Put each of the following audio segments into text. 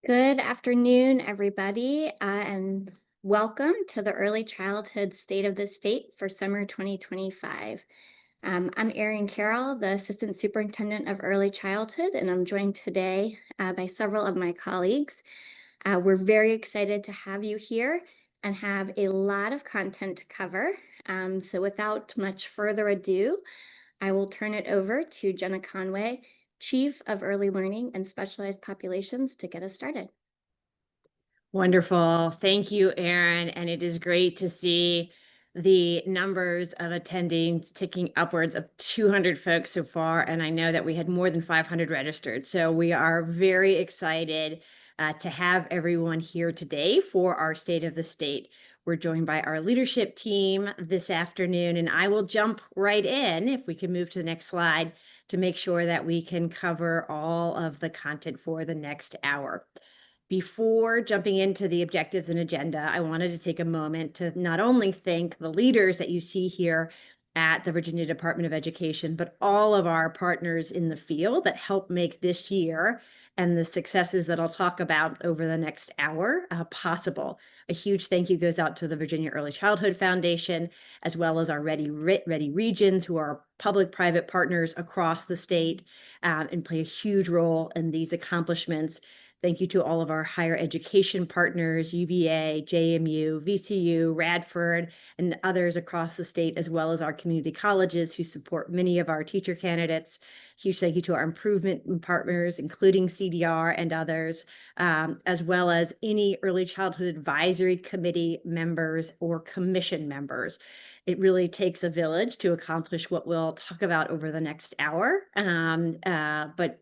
Good afternoon, everybody, and welcome to the Early Childhood State of the State for summer 2025. I'm Erin Carroll, the Assistant Superintendent of Early Childhood, and I'm joined today by several of my colleagues. We're very excited to have you here and have a lot of content to cover. So without much further ado, I will turn it over to Jenna Conway, Chief of Early Learning and Specialized Populations, to get us started. Wonderful. Thank you, Erin. And it is great to see the numbers of attendings ticking upwards of 200 folks so far. And I know that we had more than 500 registered. So we are very excited to have everyone here today for our State of the State. We're joined by our leadership team this afternoon, and I will jump right in, if we can move to the next slide, to make sure that we can cover all of the content for the next hour. Before jumping into the objectives and agenda, I wanted to take a moment to not only thank the leaders that you see here at the Virginia Department of Education, but all of our partners in the field that help make this year and the successes that I'll talk about over the next hour possible. A huge thank you goes out to the Virginia Early Childhood Foundation, as well as our Ready Regions, who are public-private partners across the state and play a huge role in these accomplishments. Thank you to all of our higher education partners, UVA, JMU, VCU, Radford, and others across the state, as well as our community colleges who support many of our teacher candidates. Huge thank you to our improvement partners, including CDR and others, as well as any early childhood advisory committee members or commission members. It really takes a village to accomplish what we'll talk about over the next hour. But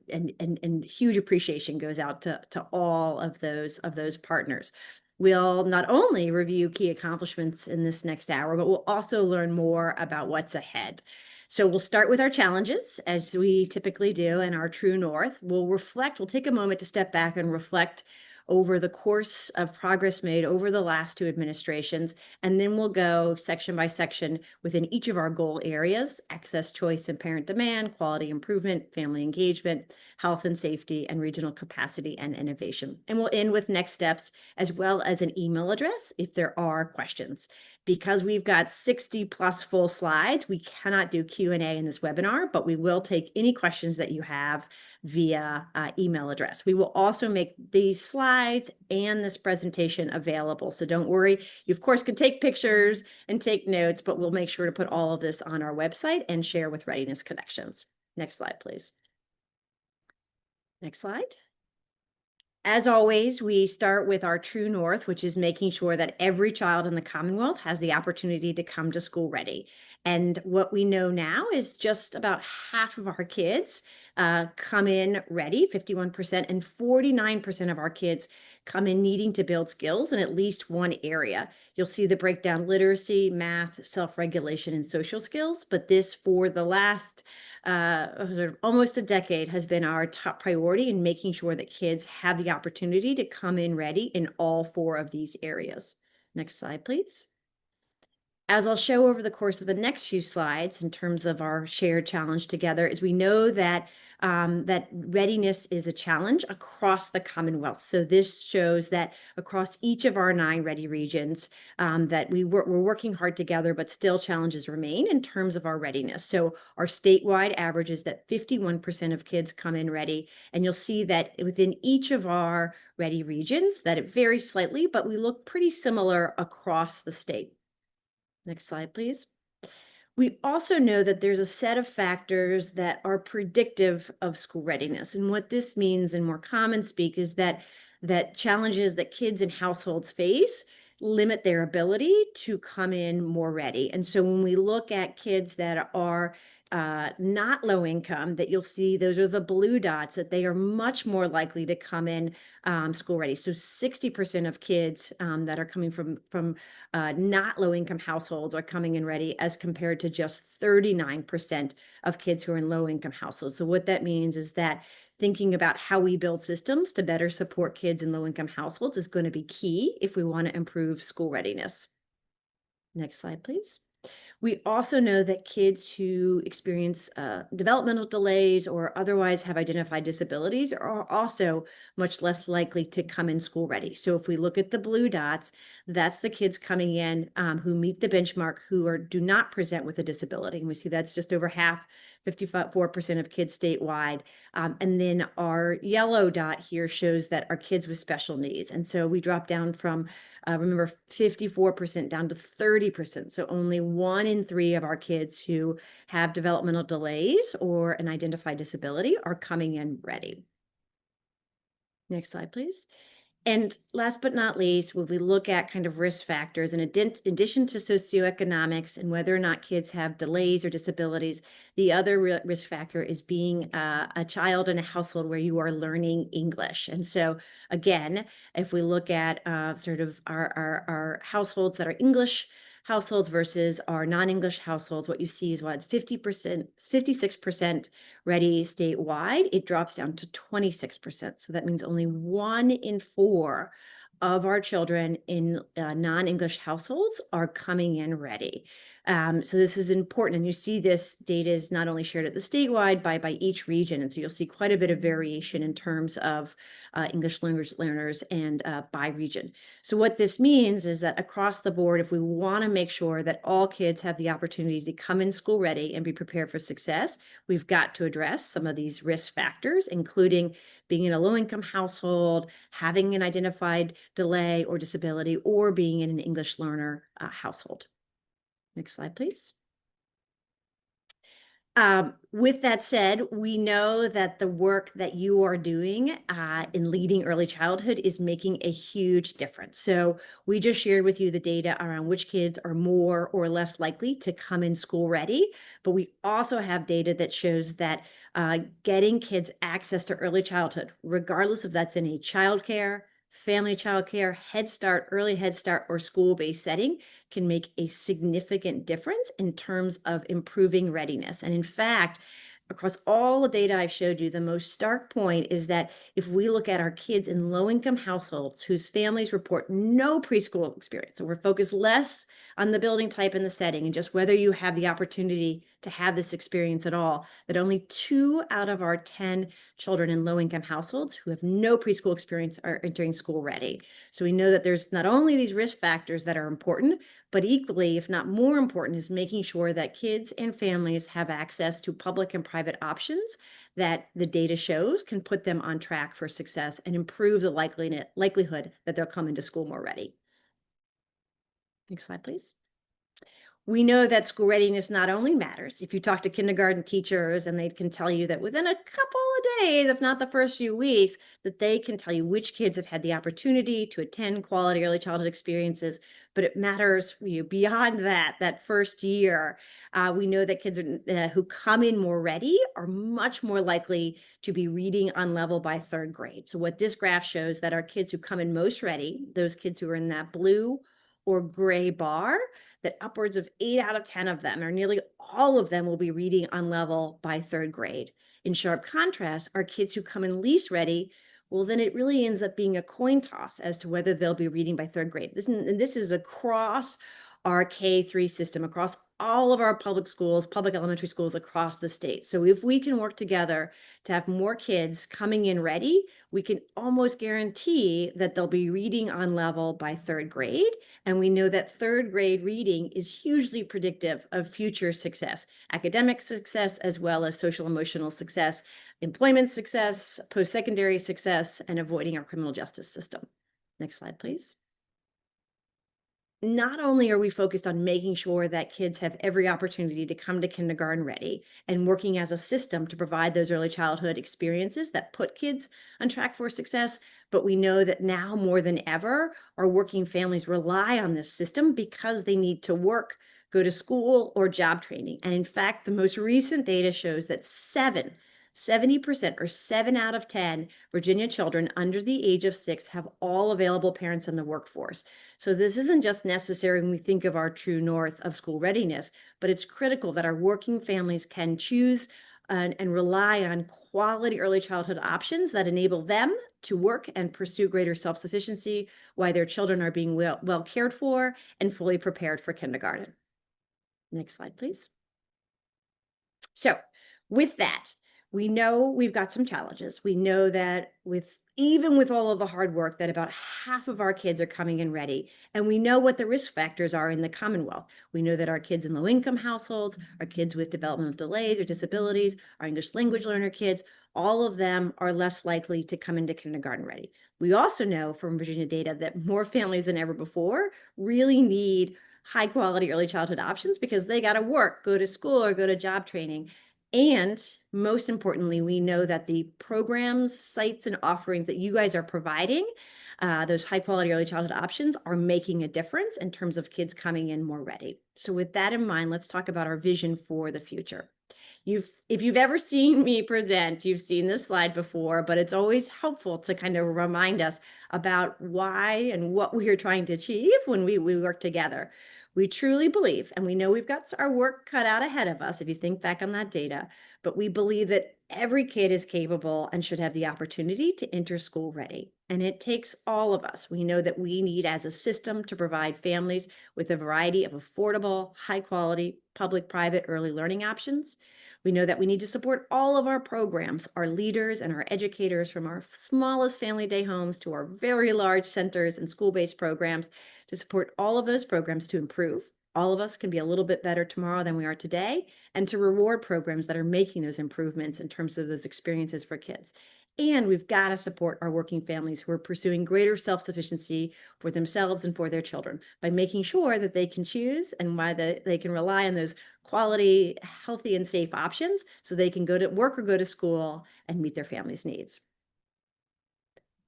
huge appreciation goes out to all of those partners. We'll not only review key accomplishments in this next hour, but we'll also learn more about what's ahead. So we'll start with our challenges, as we typically do, and our true north. We'll take a moment to step back and reflect over the course of progress made over the last two administrations, and then we'll go section by section within each of our goal areas: access, choice, and parent demand, quality improvement, family engagement, health and safety, and regional capacity and innovation. And we'll end with next steps, as well as an email address if there are questions. Because we've got 60 plus full slides, we cannot do Q&A in this webinar, but we will take any questions that you have via email address. We will also make these slides and this presentation available. So don't worry, you of course can take pictures and take notes, but we'll make sure to put all of this on our website and share with Readiness Connections. Next slide, please. Next slide. As always, we start with our true north, which is making sure that every child in the Commonwealth has the opportunity to come to school ready. And what we know now is just about half of our kids come in ready, 51%, and 49% of our kids come in needing to build skills in at least one area. You'll see the breakdown: literacy, math, self-regulation, and social skills. But this, for the last almost a decade, has been our top priority in making sure that kids have the opportunity to come in ready in all four of these areas. Next slide, please. As I'll show over the course of the next few slides, in terms of our shared challenge together, is we know that that readiness is a challenge across the Commonwealth. So this shows that across each of our 9 ready regions, that we're working hard together, but still challenges remain in terms of our readiness. So our statewide average is that 51% of kids come in ready, and you'll see that within each of our ready regions that it varies slightly, but we look pretty similar across the state. Next slide, please. We also know that there's a set of factors that are predictive of school readiness. And what this means in more common speak is that challenges that kids and households face limit their ability to come in more ready. And so when we look at kids that are not low income, that you'll see those are the blue dots, that they are much more likely to come in school ready. So 60% of kids that are coming from not low income households are coming in ready, as compared to just 39% of kids who are in low income households. So what that means is that thinking about how we build systems to better support kids in low income households is going to be key if we want to improve school readiness. Next slide, please. We also know that kids who experience developmental delays or otherwise have identified disabilities are also much less likely to come in school ready. So if we look at the blue dots, that's the kids coming in who meet the benchmark who do not present with a disability. And we see that's just over half, 54% of kids statewide. And then our yellow dot here shows that our kids with special needs. And so we drop down from remember 54% down to 30%. So only 1 in 3 of our kids who have developmental delays or an identified disability are coming in ready. Next slide, please. And last but not least, when we look at kind of risk factors, in addition to socioeconomics and whether or not kids have delays or disabilities, the other risk factor is being a child in a household where you are learning English. And so, again, if we look at sort of our households that are English households versus our non-English households, what you see is it's 50%, 56% ready statewide, it drops down to 26%. So that means only 1 in 4 of our children in non-English households are coming in ready. So this is important. And you see this data is not only shared at the statewide by each region. And so you'll see quite a bit of variation in terms of English learners and by region. So what this means is that across the board, if we want to make sure that all kids have the opportunity to come in school ready and be prepared for success, we've got to address some of these risk factors, including being in a low-income household, having an identified delay or disability, or being in an English learner household. Next slide, please. With that said, we know that the work that you are doing in leading early childhood is making a huge difference. So we just shared with you the data around which kids are more or less likely to come in school ready, but we also have data that shows that getting kids access to early childhood, regardless if that's in a childcare, family childcare, Head Start, early Head Start, or school-based setting can make a significant difference in terms of improving readiness. And in fact, across all the data I've showed you, the most stark point is that if we look at our kids in low-income households whose families report no preschool experience, so we're focused less on the building type and the setting and just whether you have the opportunity to have this experience at all, that only 2 out of our 10 children in low-income households who have no preschool experience are entering school ready. So we know that there's not only these risk factors that are important, but equally, if not more important, is making sure that kids and families have access to public and private options that the data shows can put them on track for success and improve the likelihood that they'll come into school more ready. Next slide, please. We know that school readiness not only matters. If you talk to kindergarten teachers and they can tell you that within a couple of days, if not the first few weeks, that they can tell you which kids have had the opportunity to attend quality early childhood experiences, but it matters beyond that first year. We know that kids who come in more ready are much more likely to be reading on level by 3rd grade. So what this graph shows that our kids who come in most ready, those kids who are in that blue or gray bar, that upwards of 8 out of 10 of them, or nearly all of them, will be reading on level by 3rd grade. In sharp contrast, our kids who come in least ready, well, then it really ends up being a coin toss as to whether they'll be reading by 3rd grade. This is across our K-3 system, across all of our public schools, public elementary schools across the state. So if we can work together to have more kids coming in ready, we can almost guarantee that they'll be reading on level by 3rd grade. And we know that 3rd grade reading is hugely predictive of future success, academic success, as well as social emotional success, employment success, post-secondary success, and avoiding our criminal justice system. Next slide, please. Not only are we focused on making sure that kids have every opportunity to come to kindergarten ready and working as a system to provide those early childhood experiences that put kids on track for success, but we know that now more than ever, our working families rely on this system because they need to work, go to school, or job training. And in fact, the most recent data shows that 70% or 7 out of 10 Virginia children under the age of 6 have all available parents in the workforce. So this isn't just necessary when we think of our true north of school readiness, but it's critical that our working families can choose and rely on quality early childhood options that enable them to work and pursue greater self-sufficiency while their children are being well cared for and fully prepared for kindergarten. Next slide, please. So with that, we know we've got some challenges. We know that even with all of the hard work, that about half of our kids are coming in ready. And we know what the risk factors are in the Commonwealth. We know that our kids in low-income households, our kids with developmental delays or disabilities, our English language learner kids, all of them are less likely to come into kindergarten ready. We also know from Virginia data that more families than ever before really need high quality early childhood options because they got to work, go to school, or go to job training. And most importantly, we know that the programs, sites, and offerings that you guys are providing, those high quality early childhood options, are making a difference in terms of kids coming in more ready. So with that in mind, let's talk about our vision for the future. If you've ever seen me present, you've seen this slide before, but it's always helpful to kind of remind us about why and what we are trying to achieve when we work together. We truly believe, and we know we've got our work cut out ahead of us if you think back on that data, but we believe that every kid is capable and should have the opportunity to enter school ready. And it takes all of us. We know that we need, as a system, to provide families with a variety of affordable, high quality, public, private, early learning options. We know that we need to support all of our programs, our leaders and our educators, from our smallest family day homes to our very large centers and school-based programs, to support all of those programs to improve. All of us can be a little bit better tomorrow than we are today, and to reward programs that are making those improvements in terms of those experiences for kids. And we've got to support our working families who are pursuing greater self-sufficiency for themselves and for their children by making sure that they can choose and why they can rely on those quality, healthy, and safe options so they can go to work or go to school and meet their family's needs.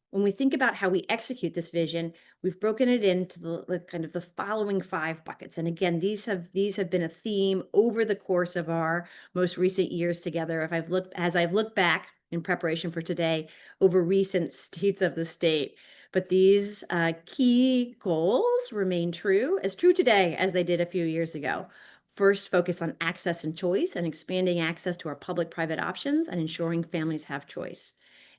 When we think about how we execute this vision, we've broken it into the kind of the following 5 buckets. And again, these have been a theme over the course of our most recent years together. As I've looked back in preparation for today over recent states of the state, but these key goals remain true today as they did a few years ago. First, focus on access and choice and expanding access to our public-private options and ensuring families have choice.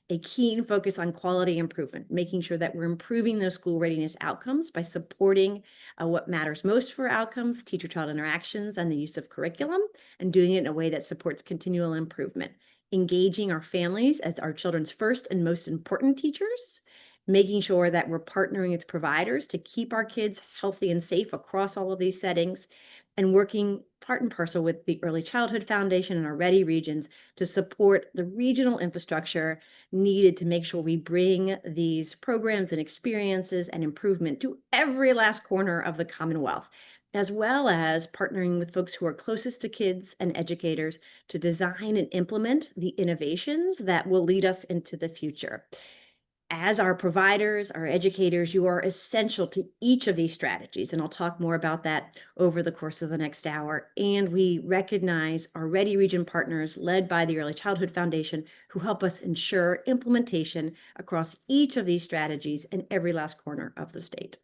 A keen focus on quality improvement, making sure that we're improving those school readiness outcomes by supporting what matters most for outcomes, teacher-child interactions, and the use of curriculum, and doing it in a way that supports continual improvement. Engaging our families as our children's first and most important teachers, making sure that we're partnering with providers to keep our kids healthy and safe across all of these settings, and working part and parcel with the Early Childhood Foundation and our Ready regions to support the regional infrastructure needed to make sure we bring these programs and experiences and improvement to every last corner of the Commonwealth, as well as partnering with folks who are closest to kids and educators to design and implement the innovations that will lead us into the future. As our providers, our educators, you are essential to each of these strategies, and I'll talk more about that over the course of the next hour. And we recognize our Ready Region partners, led by the Early Childhood Foundation, who help us ensure implementation across each of these strategies in every last corner of the state.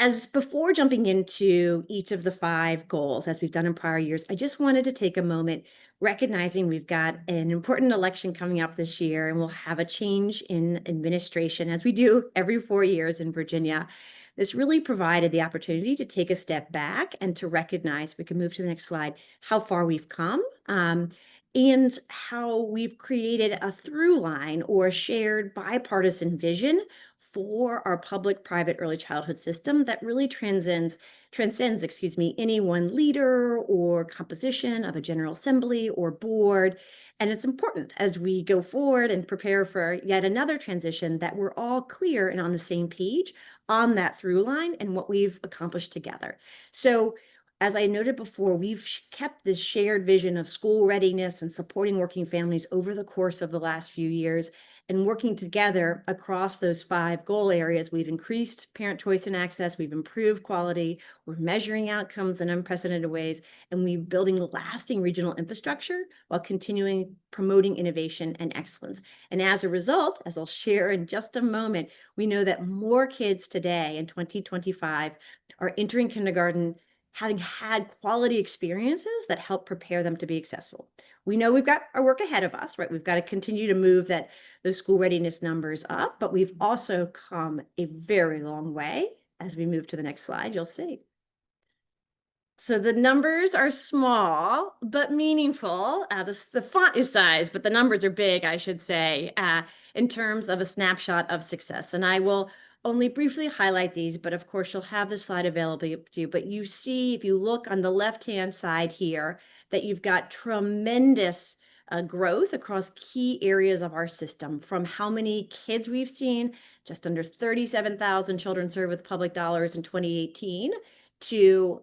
As before jumping into each of the 5 goals, as we've done in prior years, I just wanted to take a moment recognizing we've got an important election coming up this year, and we'll have a change in administration, as we do every 4 years in Virginia. This really provided the opportunity to take a step back and to recognize, we can move to the next slide, how far we've come, and how we've created a through line or a shared bipartisan vision for our public-private early childhood system that really transcends, any one leader or composition of a General Assembly or board. And it's important as we go forward and prepare for yet another transition that we're all clear and on the same page on that through line and what we've accomplished together. So as I noted before, we've kept this shared vision of school readiness and supporting working families over the course of the last few years. And working together across those 5 goal areas, we've increased parent choice and access, we've improved quality, we're measuring outcomes in unprecedented ways, and we're building lasting regional infrastructure while continuing promoting innovation and excellence. And as a result, as I'll share in just a moment, we know that more kids today in 2025 are entering kindergarten having had quality experiences that help prepare them to be successful. We know we've got our work ahead of us, right? We've got to continue to move those school readiness numbers up, but we've also come a very long way. As we move to the next slide, you'll see. So the numbers are small but meaningful. The font is size, but the numbers are big, I should say, in terms of a snapshot of success. And I will only briefly highlight these, but of course you'll have the slide available to you. But you see, if you look on the left-hand side here, that you've got tremendous growth across key areas of our system, from how many kids we've seen, just under 37,000 children served with public dollars in 2018, to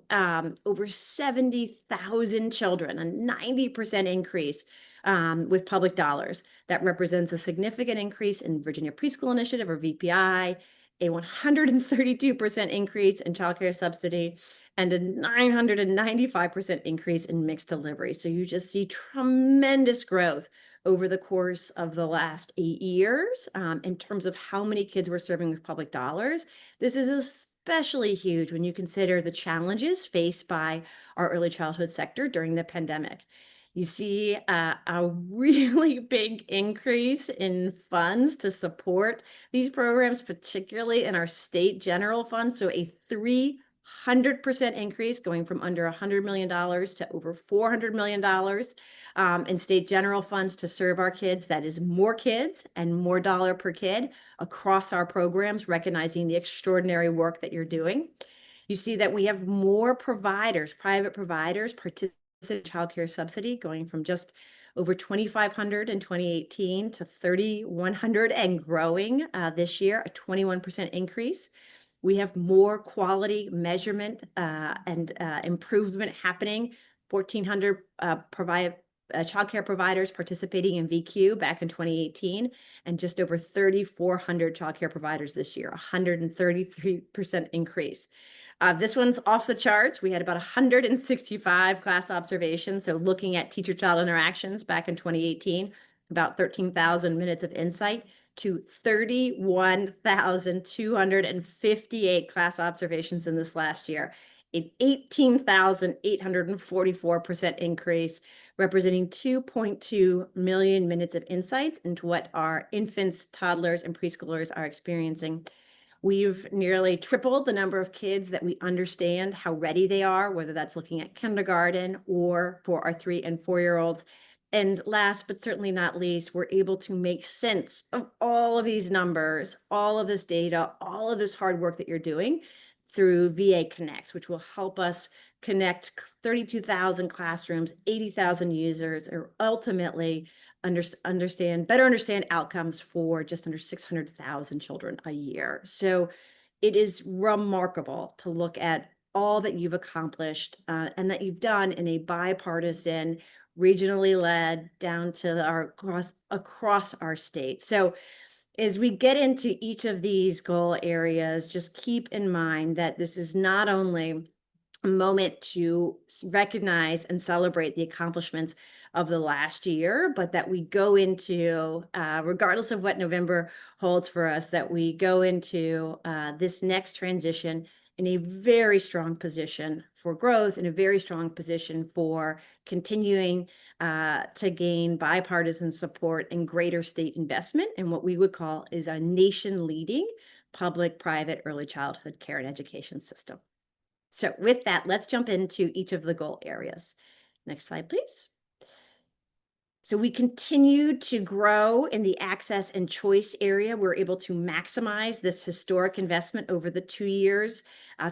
over 70,000 children, a 90% increase with public dollars. That represents a significant increase in Virginia Preschool Initiative, or VPI, a 132% increase in childcare subsidy, and a 995% increase in mixed delivery. So you just see tremendous growth over the course of the last 8 years in terms of how many kids we're serving with public dollars. This is especially huge when you consider the challenges faced by our early childhood sector during the pandemic. You see a really big increase in funds to support these programs, particularly in our state general fund. So a 300% increase, going from under $100 million to over $400 million in state general funds to serve our kids. That is more kids and more dollar per kid across our programs, recognizing the extraordinary work that you're doing. You see that we have more providers, private providers, participating in childcare subsidy, going from just over 2,500 in 2018 to 3,100 and growing this year, a 21% increase. We have more quality measurement and improvement happening. 1,400 childcare providers participating in VQ back in 2018, and just over 3,400 childcare providers this year, 133% increase. This one's off the charts. We had about 165 class observations. So looking at teacher-child interactions back in 2018, about 13,000 minutes of insight, to 31,258 class observations in this last year, an 18,844% increase, representing 2.2 million minutes of insights into what our infants, toddlers, and preschoolers are experiencing. We've nearly tripled the number of kids that we understand how ready they are, whether that's looking at kindergarten or for our 3- and 4-year-olds. And last but certainly not least, we're able to make sense of all of these numbers, all of this data, all of this hard work that you're doing through VA Connects, which will help us connect 32,000 classrooms, 80,000 users, or ultimately better understand outcomes for just under 600,000 children a year. So it is remarkable to look at all that you've accomplished and that you've done in a bipartisan, regionally led, down to our across our state. So as we get into each of these goal areas, just keep in mind that this is not only a moment to recognize and celebrate the accomplishments of the last year, but that we go into, regardless of what November holds for us, that we go into this next transition in a very strong position for growth, in a very strong position for continuing to gain bipartisan support and greater state investment in what we would call is a nation-leading public-private early childhood care and education system. So with that, let's jump into each of the goal areas. Next slide, please. So we continue to grow in the access and choice area. We're able to maximize this historic investment over the 2 years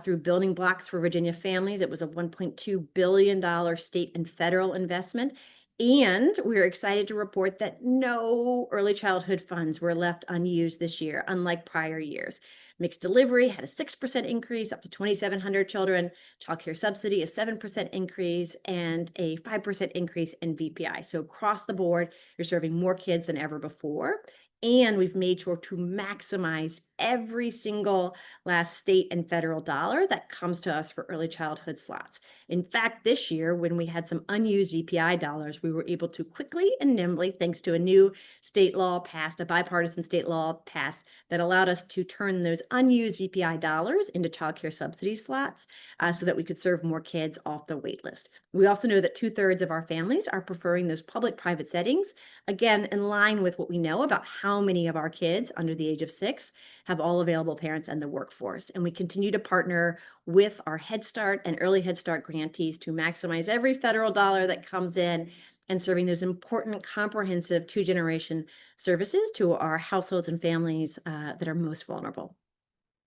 through Building Blocks for Virginia Families. It was a $1.2 billion state and federal investment. And we're excited to report that no early childhood funds were left unused this year, unlike prior years. Mixed delivery had a 6% increase up to 2,700 children. Childcare subsidy, a 7% increase, and a 5% increase in VPI. So across the board, you're serving more kids than ever before. And we've made sure to maximize every single last state and federal dollar that comes to us for early childhood slots. In fact, this year, when we had some unused VPI dollars, we were able to quickly and nimbly, thanks to a new state law passed, a bipartisan state law passed, that allowed us to turn those unused VPI dollars into childcare subsidy slots so that we could serve more kids off the wait list. We also know that 2/3 of our families are preferring those public-private settings, again, in line with what we know about how many of our kids under the age of 6 have have all available parents and the workforce. And we continue to partner with our Head Start and Early Head Start grantees to maximize every federal dollar that comes in and serving those important, comprehensive two-generation services to our households and families that are most vulnerable.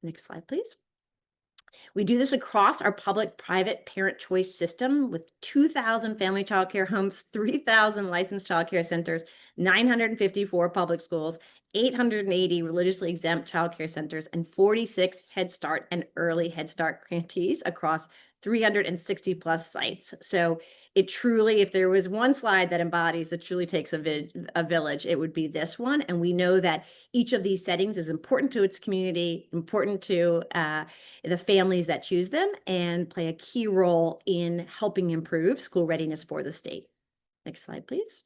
Next slide, please. We do this across our public-private parent choice system with 2,000 family child care homes, 3,000 licensed child care centers, 954 public schools, 880 religiously exempt child care centers, and 46 Head Start and Early Head Start grantees across 360 plus sites. So it truly, if there was one slide that embodies that truly takes a village, it would be this one. And we know that each of these settings is important to its community, important to the families that choose them, and play a key role in helping improve school readiness for the state. Next slide, please.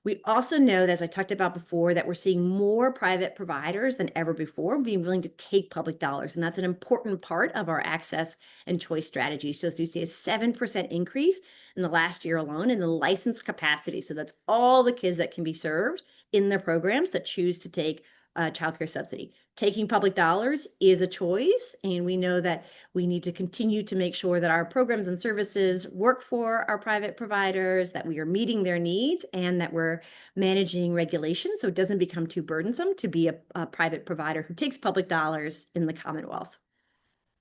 We also know, as I talked about before, that we're seeing more private providers than ever before being willing to take public dollars. And that's an important part of our access and choice strategy. So as you see a 7% increase in the last year alone in the licensed capacity. So that's all the kids that can be served in their programs that choose to take childcare subsidy. Taking public dollars is a choice, and we know that we need to continue to make sure that our programs and services work for our private providers, that we are meeting their needs, and that we're managing regulation so it doesn't become too burdensome to be a private provider who takes public dollars in the Commonwealth.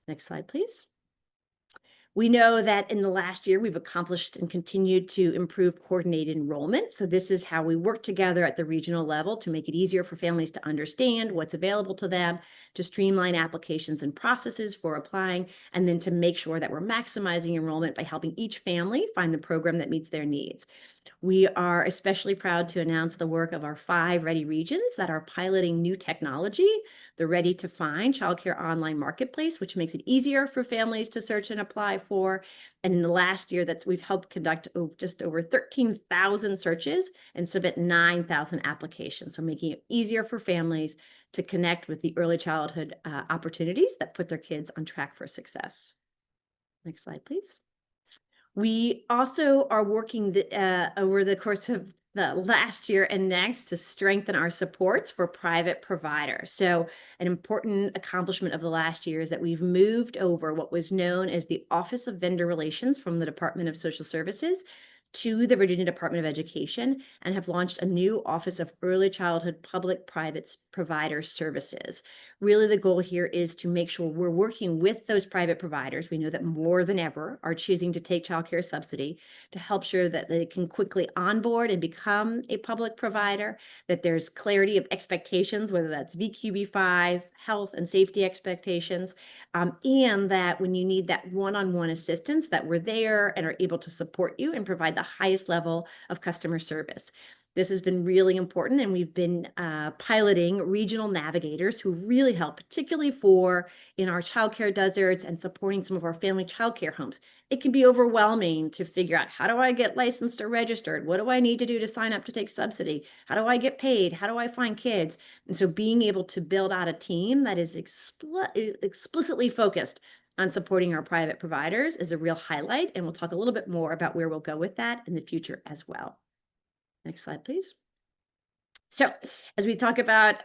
Next slide, please. We know that in the last year, we've accomplished and continued to improve coordinated enrollment. So this is how we work together at the regional level to make it easier for families to understand what's available to them, to streamline applications and processes for applying, and then to make sure that we're maximizing enrollment by helping each family find the program that meets their needs. We are especially proud to announce the work of our 5 Ready regions that are piloting new technology, the Ready to Find childcare online marketplace, which makes it easier for families to search and apply for. And in the last year, we've helped conduct just over 13,000 searches and submit 9,000 applications. So making it easier for families to connect with the early childhood opportunities that put their kids on track for success. Next slide, please. We also are working over the course of the last year and next to strengthen our supports for private providers. So an important accomplishment of the last year is that we've moved over what was known as the Office of Vendor Relations from the Department of Social Services to the Virginia Department of Education and have launched a new Office of Early Childhood Public-Private Provider Services. Really, the goal here is to make sure we're working with those private providers. We know that more than ever are choosing to take child care subsidy to help sure that they can quickly onboard and become a public provider, that there's clarity of expectations, whether that's VQB5, health and safety expectations, and that when you need that one-on-one assistance, that we're there and are able to support you and provide the highest level of customer service. This has been really important, and we've been piloting regional navigators who really help, particularly in our childcare deserts and supporting some of our family childcare homes. It can be overwhelming to figure out, how do I get licensed or registered? What do I need to do to sign up to take subsidy? How do I get paid? How do I find kids? And so being able to build out a team that is explicitly focused on supporting our private providers is a real highlight, and we'll talk a little bit more about where we'll go with that in the future as well. Next slide, please. So as we talk about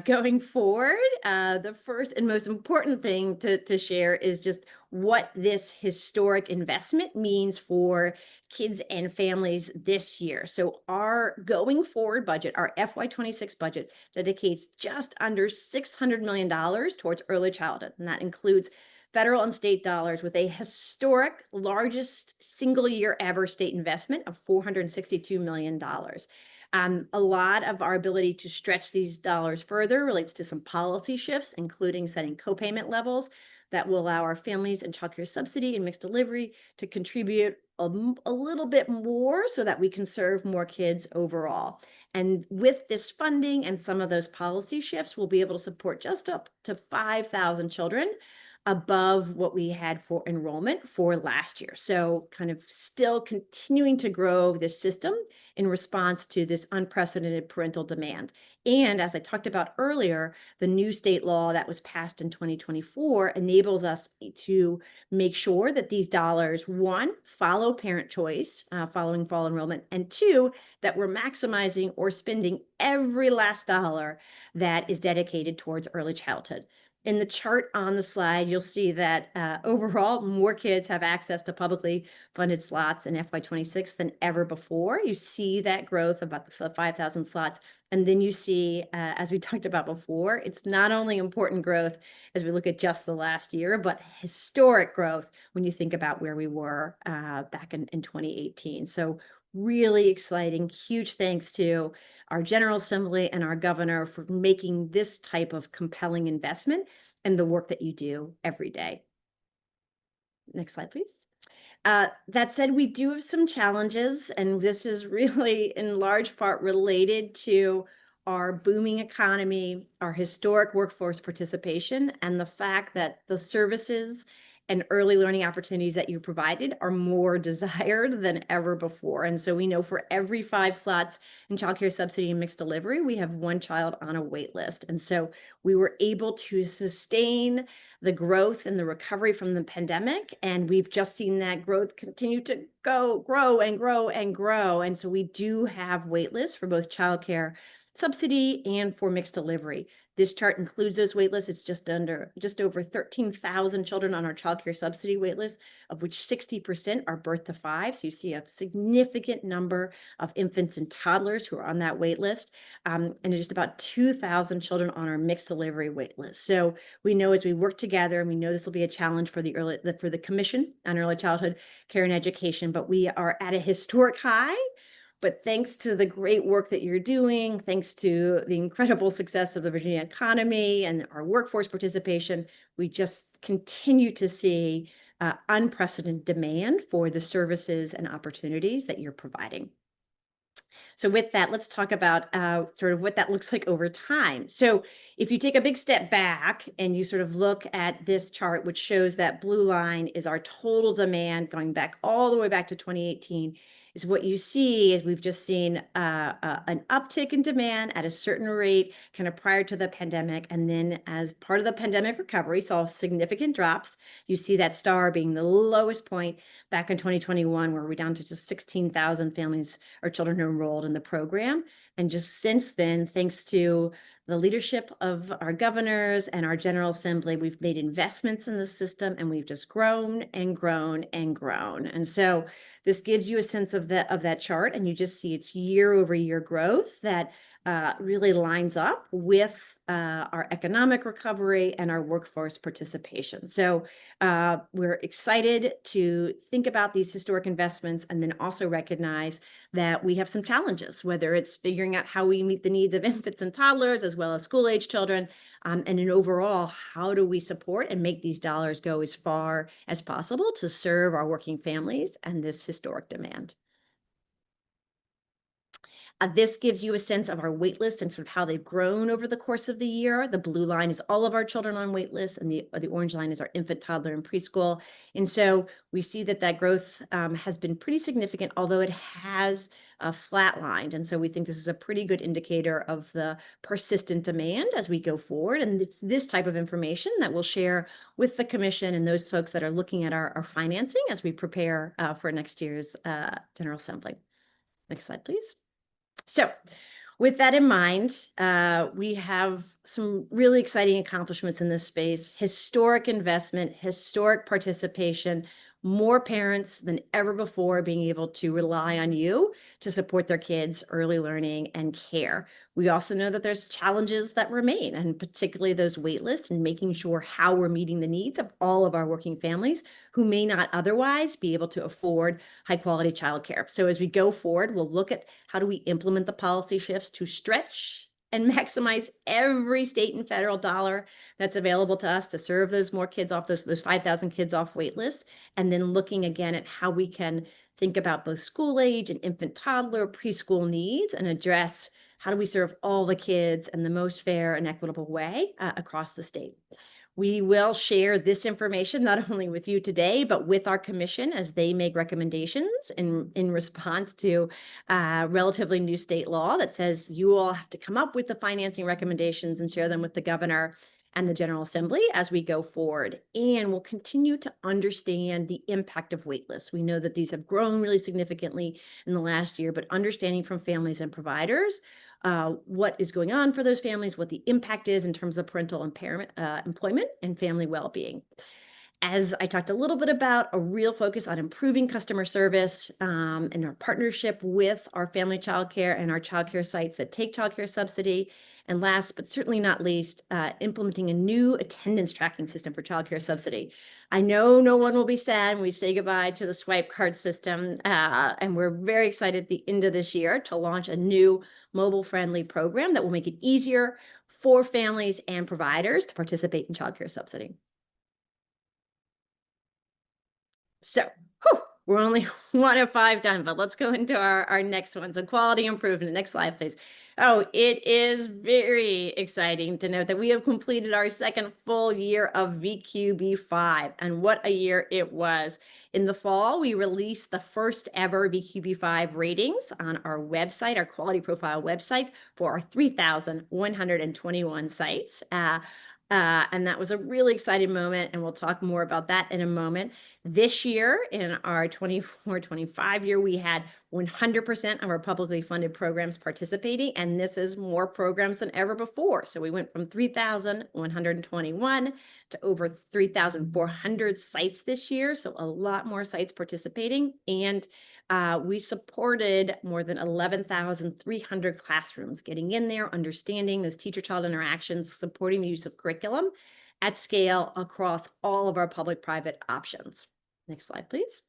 going forward, the first and most important thing to share is just what this historic investment means for kids and families this year. So our going forward budget, our FY26 budget, dedicates just under $600 million towards early childhood, and that includes federal and state dollars with a historic largest single year ever state investment of $462 million. A lot of our ability to stretch these dollars further relates to some policy shifts, including setting copayment levels that will allow our families and childcare subsidy and mixed delivery to contribute a little bit more so that we can serve more kids overall. And with this funding and some of those policy shifts, we'll be able to support just up to 5,000 children above what we had for enrollment for last year. So kind of still continuing to grow this system in response to this unprecedented parental demand. And as I talked about earlier, the new state law that was passed in 2024 enables us to make sure that these dollars, one, follow parent choice following fall enrollment, and two, that we're maximizing or spending every last dollar that is dedicated towards early childhood. In the chart on the slide, you'll see that overall, more kids have access to publicly funded slots in FY26 than ever before. You see that growth about the 5,000 slots. And then you see, as we talked about before, it's not only important growth as we look at just the last year, but historic growth when you think about where we were back in 2018. So really exciting. Huge thanks to our General Assembly and our governor for making this type of compelling investment and the work that you do every day. Next slide, please. That said, we do have some challenges, and this is really in large part related to our booming economy, our historic workforce participation, and the fact that the services and early learning opportunities that you provided are more desired than ever before. And so we know for every 5 slots in childcare subsidy and mixed delivery, we have 1 child on a wait list. And so we were able to sustain the growth and the recovery from the pandemic. And we've just seen that growth continue to grow and grow and grow. And so we do have wait lists for both childcare subsidy and for mixed delivery. This chart includes those wait lists. It's just over 13,000 children on our childcare subsidy wait list, of which 60% are birth to 5. So you see a significant number of infants and toddlers who are on that wait list, and just about 2,000 children on our mixed delivery wait list. So we know as we work together, and we know this will be a challenge for the Commission on Early Childhood Care and Education, but we are at a historic high. But thanks to the great work that you're doing, thanks to the incredible success of the Virginia economy and our workforce participation, we just continue to see unprecedented demand for the services and opportunities that you're providing. So with that, let's talk about sort of what that looks like over time. So if you take a big step back and you sort of look at this chart, which shows that blue line is our total demand going back all the way back to 2018, is what you see is we've just seen an uptick in demand at a certain rate kind of prior to the pandemic. And then as part of the pandemic recovery, saw significant drops. You see that star being the lowest point back in 2021, where we're down to just 16,000 families or children who enrolled in the program. And just since then, thanks to the leadership of our governors and our General Assembly, we've made investments in the system, and we've just grown and grown and grown. And so this gives you a sense of that chart, and you just see it's year over year growth that really lines up with our economic recovery and our workforce participation. So we're excited to think about these historic investments and then also recognize that we have some challenges, whether it's figuring out how we meet the needs of infants and toddlers as well as school-age children, and in overall, how do we support and make these dollars go as far as possible to serve our working families and this historic demand. This gives you a sense of our wait list and sort of how they've grown over the course of the year. The blue line is all of our children on wait lists, and the orange line is our infant, toddler, and preschool. And so we see that growth has been pretty significant, although it has flatlined. And so we think this is a pretty good indicator of the persistent demand as we go forward. And it's this type of information that we'll share with the Commission and those folks that are looking at our financing as we prepare for next year's General Assembly. Next slide, please. So with that in mind, we have some really exciting accomplishments in this space, historic investment, historic participation, more parents than ever before being able to rely on you to support their kids' early learning and care. We also know that there's challenges that remain, and particularly those wait lists and making sure how we're meeting the needs of all of our working families who may not otherwise be able to afford high quality childcare. So as we go forward, we'll look at how do we implement the policy shifts to stretch and maximize every state and federal dollar that's available to us to serve those more kids off those 5,000 kids off wait lists, and then looking again at how we can think about both school age and infant toddler preschool needs and address how do we serve all the kids in the most fair and equitable way across the state. We will share this information not only with you today, but with our commission as they make recommendations in response to relatively new state law that says you all have to come up with the financing recommendations and share them with the governor and the General Assembly as we go forward. And we'll continue to understand the impact of waitlists. We know that these have grown really significantly in the last year, but understanding from families and providers what is going on for those families, what the impact is in terms of parental impairment, employment, and family well-being. As I talked a little bit about, a real focus on improving customer service and our partnership with our family childcare and our childcare sites that take childcare subsidy. And last, but certainly not least, implementing a new attendance tracking system for childcare subsidy. I know no one will be sad when we say goodbye to the swipe card system, and we're very excited at the end of this year to launch a new mobile-friendly program that will make it easier for families and providers to participate in childcare subsidy. So, we're only 1 of 5 done, but let's go into our next one. So quality improvement. Next slide, please. Oh, it is very exciting to note that we have completed our second full year of VQB5, and what a year it was. In the fall, we released the first ever VQB5 ratings on our website, our quality profile website, for our 3,121 sites. And that was a really exciting moment, and we'll talk more about that in a moment. This year, in our 24-25 year, we had 100% of our publicly funded programs participating, and this is more programs than ever before. So we went from 3,121 to over 3,400 sites this year, so a lot more sites participating, and we supported more than 11,300 classrooms, getting in there, understanding those teacher-child interactions, supporting the use of curriculum at scale across all of our public-private options. Next slide, please.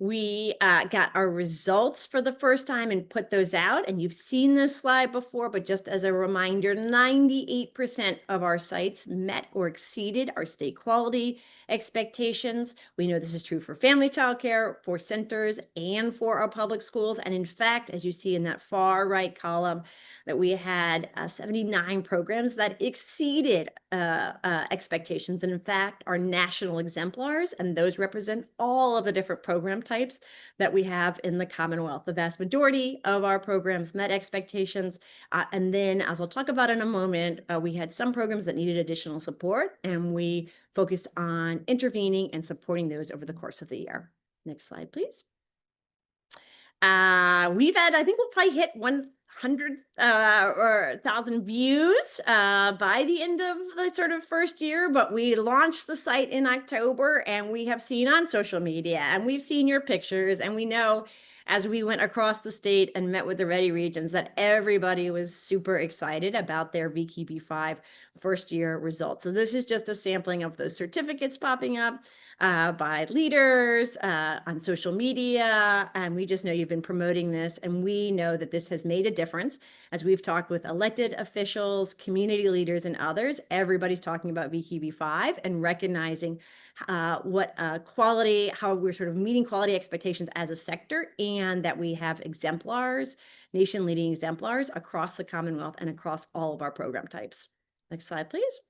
We got our results for the first time and put those out, and you've seen this slide before, but just as a reminder, 98% of our sites met or exceeded our state quality expectations. We know this is true for family childcare, for centers, and for our public schools. And in fact, as you see in that far right column, that we had 79 programs that exceeded expectations, and in fact are national exemplars, and those represent all of the different program types that we have in the Commonwealth. The vast majority of our programs met expectations, and then, as I'll talk about in a moment, we had some programs that needed additional support, and we focused on intervening and supporting those over the course of the year. Next slide, please. We've had, I think we'll probably hit 100 or 1,000 views by the end of the sort of first year, but we launched the site in October, and we have seen on social media, and we've seen your pictures, and we know as we went across the state and met with the Ready Regions that everybody was super excited about their VQB5 first year results. So this is just a sampling of those certificates popping up by leaders on social media, and we just know you've been promoting this, and we know that this has made a difference. As we've talked with elected officials, community leaders, and others, everybody's talking about VQB5 and recognizing what quality, how we're sort of meeting quality expectations as a sector, and that we have exemplars, nation-leading exemplars across the Commonwealth and across all of our program types. Next slide, please.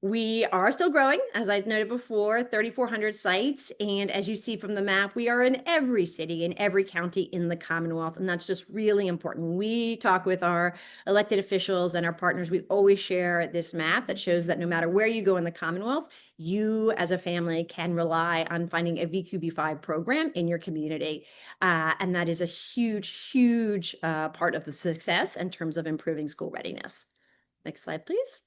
We are still growing, as I noted before, 3,400 sites. And as you see from the map, we are in every city, in every county in the Commonwealth. And that's just really important. We talk with our elected officials and our partners. We always share this map that shows that no matter where you go in the Commonwealth, you as a family can rely on finding a VQB5 program in your community. And that is a huge, huge part of the success in terms of improving school readiness. Next slide, please.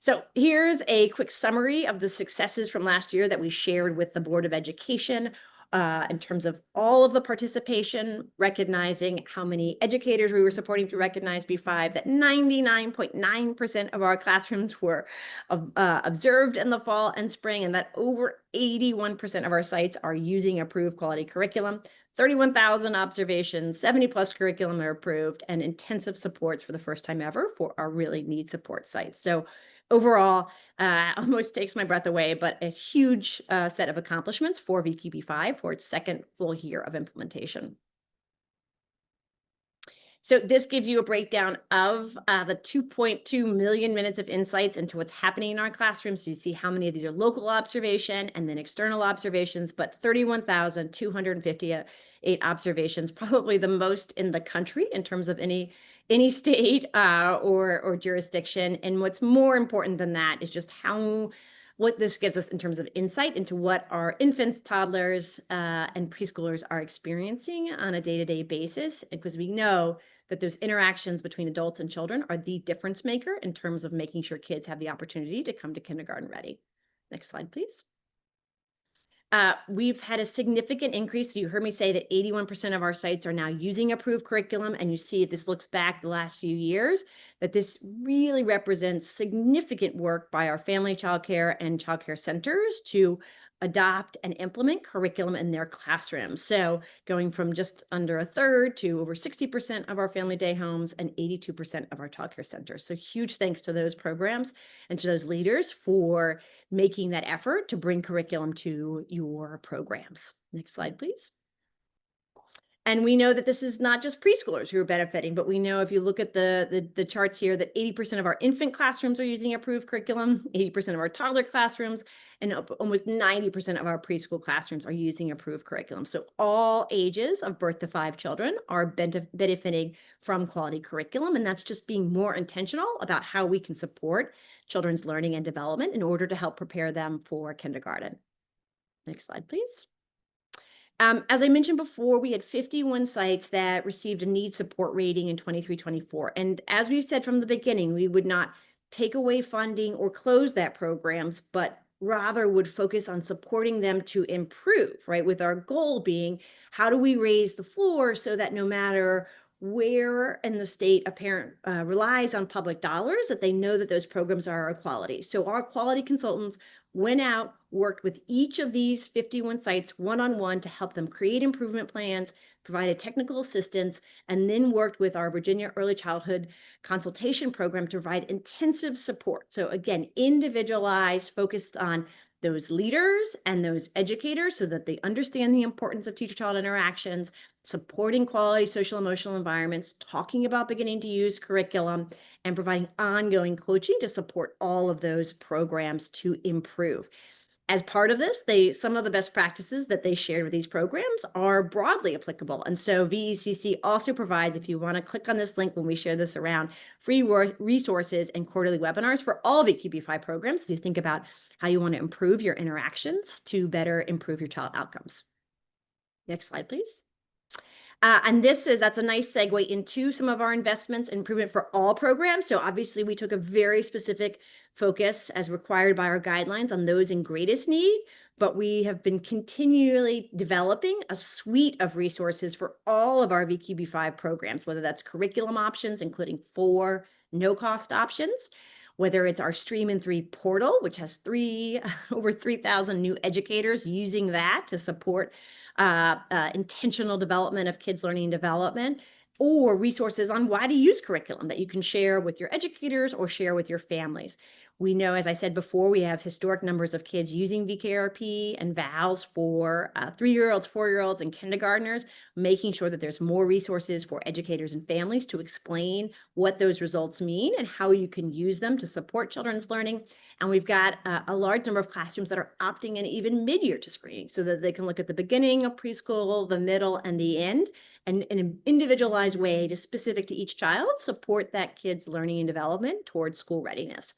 So here's a quick summary of the successes from last year that we shared with the Board of Education in terms of all of the participation, recognizing how many educators we were supporting through Recognize B5, that 99.9% of our classrooms were observed in the fall and spring, and that over 81% of our sites are using approved quality curriculum. 31,000 observations, 70 plus curriculum are approved, and intensive supports for the first time ever for our really need support sites. So overall, almost takes my breath away, but a huge set of accomplishments for VQB5 for its second full year of implementation. So this gives you a breakdown of the 2.2 million minutes of insights into what's happening in our classrooms. So you see how many of these are local observation and then external observations, but 31,258 observations, probably the most in the country in terms of any state or jurisdiction. And what's more important than that is just what this gives us in terms of insight into what our infants, toddlers, and preschoolers are experiencing on a day-to-day basis, because we know that those interactions between adults and children are the difference maker in terms of making sure kids have the opportunity to come to kindergarten ready. Next slide, please. We've had a significant increase. So you heard me say that 81% of our sites are now using approved curriculum. And you see, if this looks back the last few years, that this really represents significant work by our family childcare and childcare centers to adopt and implement curriculum in their classrooms. So going from just under a third to over 60% of our family day homes and 82% of our childcare centers. So huge thanks to those programs and to those leaders for making that effort to bring curriculum to your programs. Next slide, please. And we know that this is not just preschoolers who are benefiting, but we know if you look at the charts here that 80% of our infant classrooms are using approved curriculum, 80% of our toddler classrooms, and almost 90% of our preschool classrooms are using approved curriculum. So all ages of birth to 5 children are benefiting from quality curriculum, and that's just being more intentional about how we can support children's learning and development in order to help prepare them for kindergarten. Next slide, please. As I mentioned before, we had 51 sites that received a need support rating in 23-24. And as we've said from the beginning, we would not take away funding or close that programs, but rather would focus on supporting them to improve, right? With our goal being, how do we raise the floor so that no matter where in the state a parent relies on public dollars, that they know that those programs are a quality. So our quality consultants went out, worked with each of these 51 sites one-on-one to help them create improvement plans, provided technical assistance, and then worked with our Virginia Early Childhood Consultation Program to provide intensive support. So again, individualized, focused on those leaders and those educators so that they understand the importance of teacher-child interactions, supporting quality social emotional environments, talking about beginning to use curriculum, and providing ongoing coaching to support all of those programs to improve. As part of this, some of the best practices that they shared with these programs are broadly applicable. And so VECC also provides, if you want to click on this link when we share this around, free resources and quarterly webinars for all VQB5 programs. So you think about how you want to improve your interactions to better improve your child outcomes. Next slide, please. And that's a nice segue into some of our investments and improvement for all programs. So obviously we took a very specific focus as required by our guidelines on those in greatest need, but we have been continually developing a suite of resources for all of our VQB5 programs, whether that's curriculum options, including 4 no-cost options, whether it's our Stream in 3 portal, which has over 3,000 new educators using that to support intentional development of kids' learning and development, or resources on why to use curriculum that you can share with your educators or share with your families. We know, as I said before, we have historic numbers of kids using VKRP and VALS for 3-year-olds, 4-year-olds, and kindergartners, making sure that there's more resources for educators and families to explain what those results mean and how you can use them to support children's learning. And we've got a large number of classrooms that are opting in even mid-year to screening so that they can look at the beginning of preschool, the middle, and the end, and in an individualized way to specific to each child, support that kid's learning and development towards school readiness.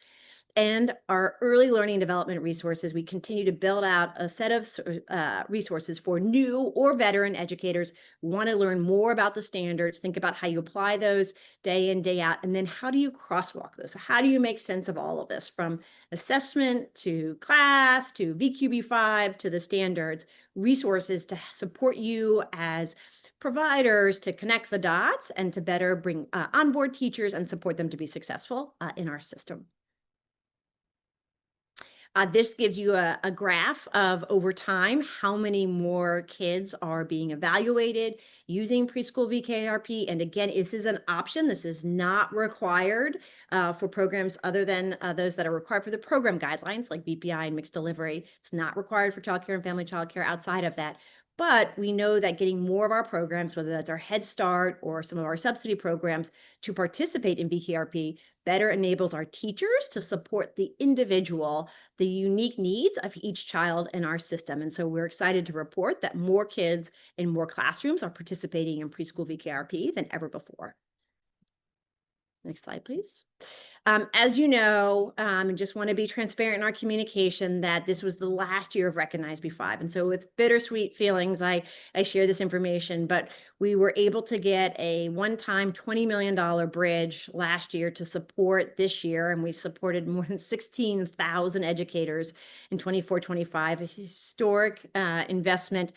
And our early learning and development resources, we continue to build out a set of resources for new or veteran educators who want to learn more about the standards, think about how you apply those day in, day out, and then how do you crosswalk those? So how do you make sense of all of this, from assessment to class to VQB5 to the standards, resources to support you as providers to connect the dots and to better bring onboard teachers and support them to be successful in our system. This gives you a graph of over time, how many more kids are being evaluated using preschool VKRP. And again, this is an option. This is not required for programs other than those that are required for the program guidelines like BPI and mixed delivery. It's not required for childcare and family childcare outside of that. But we know that getting more of our programs, whether that's our Head Start or some of our subsidy programs, to participate in VKRP better enables our teachers to support the individual, the unique needs of each child in our system. And so we're excited to report that more kids in more classrooms are participating in preschool VKRP than ever before. Next slide, please. As you know, just want to be transparent in our communication that this was the last year of Recognize B5. And so with bittersweet feelings, I share this information, but we were able to get a one-time $20 million bridge last year to support this year. And we supported more than 16,000 educators in 24-25, a historic investment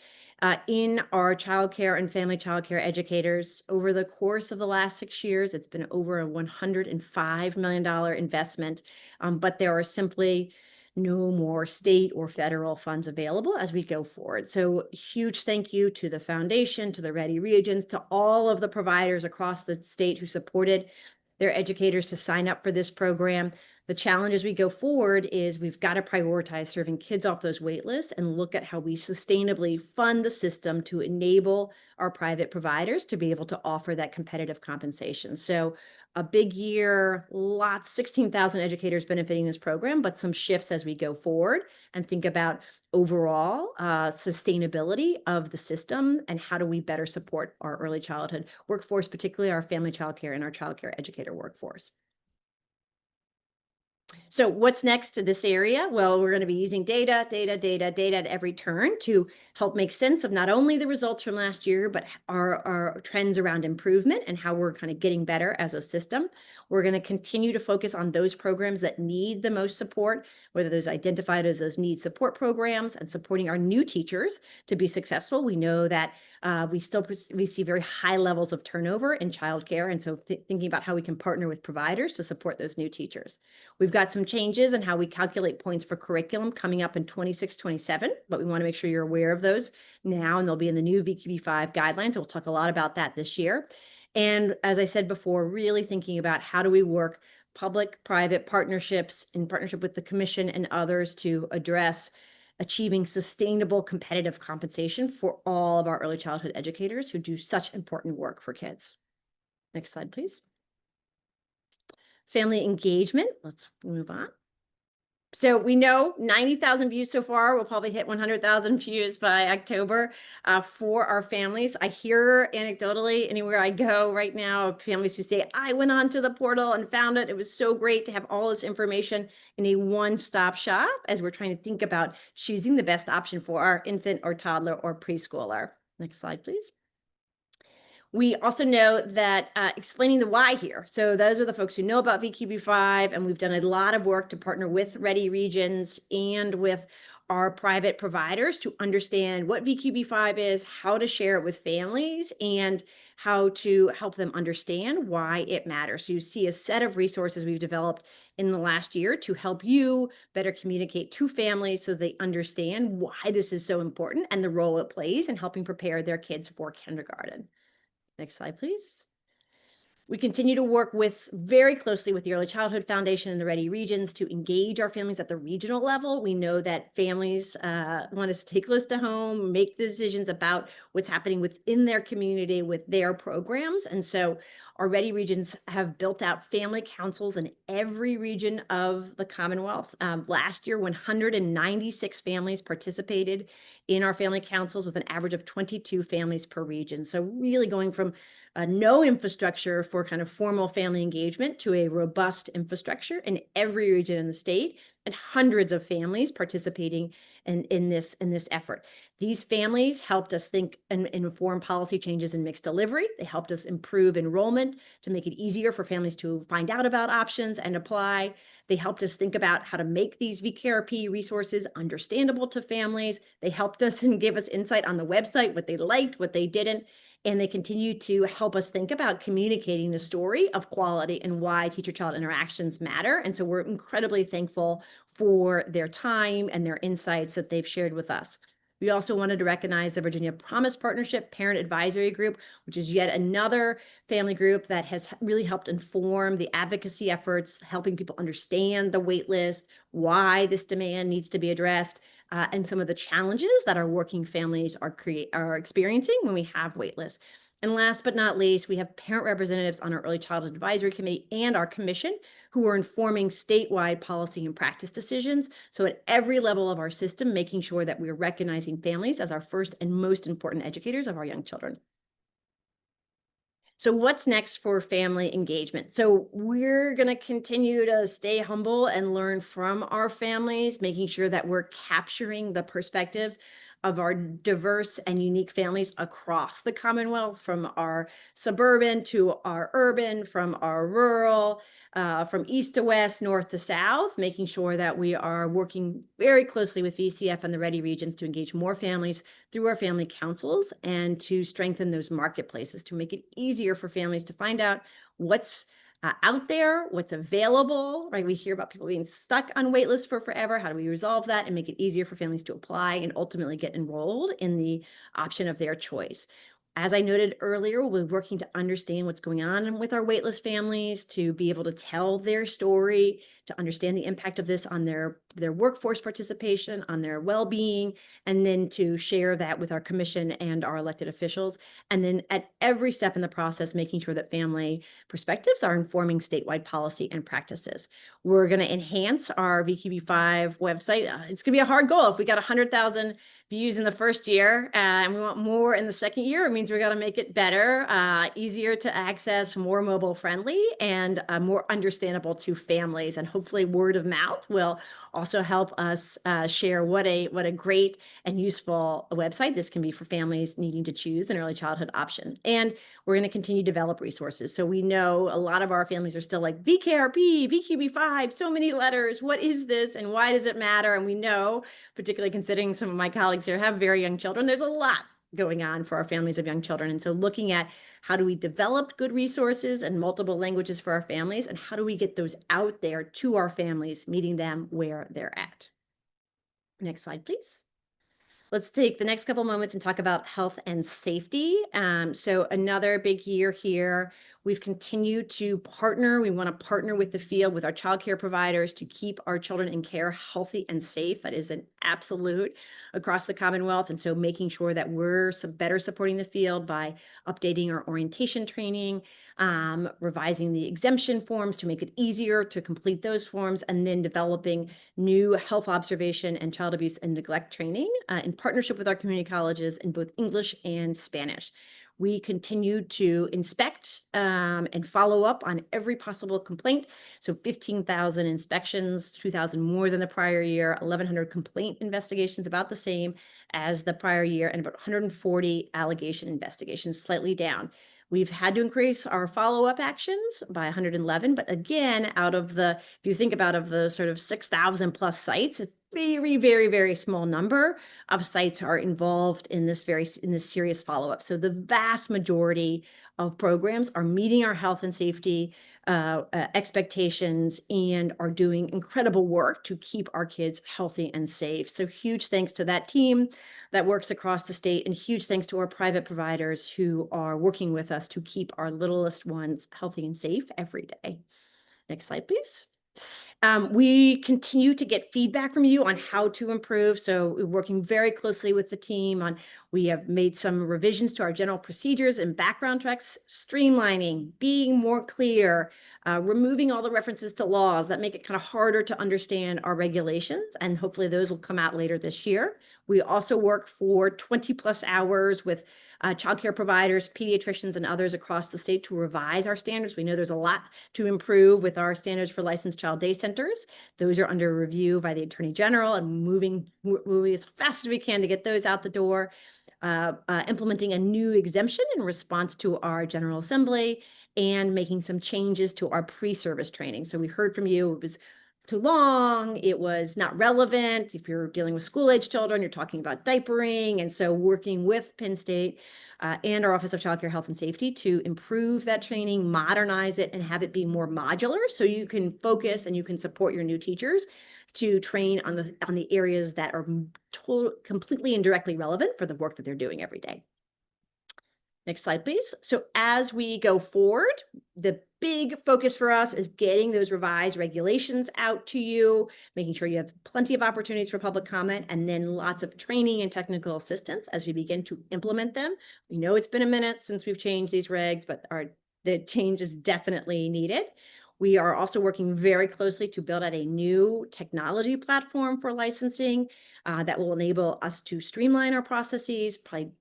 in our childcare and family childcare educators. Over the course of the last 6 years, it's been over a $105 million investment, but there are simply no more state or federal funds available as we go forward. So huge thank you to the foundation, to the Ready Regions, to all of the providers across the state who supported their educators to sign up for this program. The challenge as we go forward is we've got to prioritize serving kids off those wait lists and look at how we sustainably fund the system to enable our private providers to be able to offer that competitive compensation. So a big year, 16,000 educators benefiting this program, but some shifts as we go forward and think about overall sustainability of the system and how do we better support our early childhood workforce, particularly our family childcare and our childcare educator workforce. So what's next to this area? Well, we're going to be using data at every turn to help make sense of not only the results from last year, but our trends around improvement and how we're kind of getting better as a system. We're going to continue to focus on those programs that need the most support, whether those identified as those need support programs, and supporting our new teachers to be successful. We know that we see very high levels of turnover in childcare. And so thinking about how we can partner with providers to support those new teachers. We've got some changes in how we calculate points for curriculum coming up in 26-27, but we want to make sure you're aware of those now, and they'll be in the new VQB5 guidelines. We'll talk a lot about that this year. And as I said before, really thinking about how do we work public-private partnerships in partnership with the commission and others to address achieving sustainable competitive compensation for all of our early childhood educators who do such important work for kids. Next slide, please. Family engagement. Let's move on. So we know 90,000 views so far. We'll probably hit 100,000 views by October for our families. I hear anecdotally anywhere I go right now, families who say, I went onto the portal and found it. It was so great to have all this information in a one-stop shop as we're trying to think about choosing the best option for our infant or toddler or preschooler. Next slide, please. We also know that explaining the why here. So those are the folks who know about VQB5, and we've done a lot of work to partner with Ready Regions and with our private providers to understand what VQB5 is, how to share it with families, and how to help them understand why it matters. So you see a set of resources we've developed in the last year to help you better communicate to families so they understand why this is so important and the role it plays in helping prepare their kids for kindergarten. Next slide, please. We continue to work very closely with the Early Childhood Foundation and the Ready Regions to engage our families at the regional level. We know that families want to stay close to home, make decisions about what's happening within their community with their programs. And so our Ready Regions have built out family councils in every region of the Commonwealth. Last year, 196 families participated in our family councils with an average of 22 families per region. So really going from no infrastructure for kind of formal family engagement to a robust infrastructure in every region in the state, and hundreds of families participating in this effort. These families helped us think and inform policy changes in mixed delivery. They helped us improve enrollment to make it easier for families to find out about options and apply. They helped us think about how to make these VKRP resources understandable to families. They helped us and give us insight on the website, what they liked, what they didn't. And they continue to help us think about communicating the story of quality and why teacher-child interactions matter. And so we're incredibly thankful for their time and their insights that they've shared with us. We also wanted to recognize the Virginia Promise Partnership Parent Advisory Group, which is yet another family group that has really helped inform the advocacy efforts, helping people understand the wait list, why this demand needs to be addressed. and some of the challenges that our working families are experiencing when we have waitlists. And last but not least, we have parent representatives on our Early Childhood Advisory Committee and our commission who are informing statewide policy and practice decisions. So at every level of our system, making sure that we're recognizing families as our first and most important educators of our young children. So what's next for family engagement? So we're going to continue to stay humble and learn from our families, making sure that we're capturing the perspectives of our diverse and unique families across the Commonwealth, from our suburban to our urban, from our rural, from east to west, north to south, making sure that we are working very closely with VCF and the Ready Regions to engage more families through our family councils and to strengthen those marketplaces to make it easier for families to find out what's out there, what's available, right? We hear about people being stuck on wait lists for forever. How do we resolve that and make it easier for families to apply and ultimately get enrolled in the option of their choice? As I noted earlier, we're working to understand what's going on with our waitlist families, to be able to tell their story, to understand the impact of this on their workforce participation, on their well-being, and then to share that with our commission and our elected officials. And then at every step in the process, making sure that family perspectives are informing statewide policy and practices. We're going to enhance our VQB5 website. It's going to be a hard goal. If we got 100,000 views in the first year and we want more in the second year, it means we got to make it better, easier to access, more mobile friendly, and more understandable to families. And hopefully word of mouth will also help us share what a great and useful website this can be for families needing to choose an early childhood option. And we're going to continue to develop resources. So we know a lot of our families are still like VKRP, VQB5, so many letters. What is this and why does it matter? And we know, particularly considering some of my colleagues here have very young children, there's a lot going on for our families of young children. And so looking at how do we develop good resources and multiple languages for our families, and how do we get those out there to our families, meeting them where they're at. Next slide, please. Let's take the next couple moments and talk about health and safety. So another big year here. We've continued to partner. We want to partner with the field, with our childcare providers, to keep our children in care healthy and safe. That is an absolute across the Commonwealth. And so making sure that we're better supporting the field by updating our orientation training, revising the exemption forms to make it easier to complete those forms, and then developing new health observation and child abuse and neglect training in partnership with our community colleges in both English and Spanish. We continue to inspect and follow up on every possible complaint. So 15,000 inspections, 2,000 more than the prior year, 1,100 complaint investigations, about the same as the prior year, and about 140 allegation investigations, slightly down. We've had to increase our follow-up actions by 111, but again, if you think about of the sort of 6,000 plus sites, a very, very, very small number of sites are involved in this serious follow-up. So the vast majority of programs are meeting our health and safety expectations and are doing incredible work to keep our kids healthy and safe. So huge thanks to that team that works across the state, and huge thanks to our private providers who are working with us to keep our littlest ones healthy and safe every day. Next slide, please. We continue to get feedback from you on how to improve. So we're working very closely with the team on, we have made some revisions to our general procedures and background checks, streamlining, being more clear, removing all the references to laws that make it kind of harder to understand our regulations. And hopefully those will come out later this year. We also work for 20 plus hours with childcare providers, pediatricians, and others across the state to revise our standards. We know there's a lot to improve with our standards for licensed child day centers. Those are under review by the Attorney General, and moving as fast as we can to get those out the door. Implementing a new exemption in response to our General Assembly, and making some changes to our pre-service training. So we heard from you, it was too long, it was not relevant. If you're dealing with school-age children, you're talking about diapering. And so working with Penn State and our Office of Child Care Health and Safety to improve that training, modernize it, and have it be more modular so you can focus and you can support your new teachers to train on the areas that are completely and directly relevant for the work that they're doing every day. Next slide, please. So as we go forward, the big focus for us is getting those revised regulations out to you, making sure you have plenty of opportunities for public comment, and then lots of training and technical assistance as we begin to implement them. We know it's been a minute since we've changed these regs, but the change is definitely needed. We are also working very closely to build out a new technology platform for licensing that will enable us to streamline our processes, probably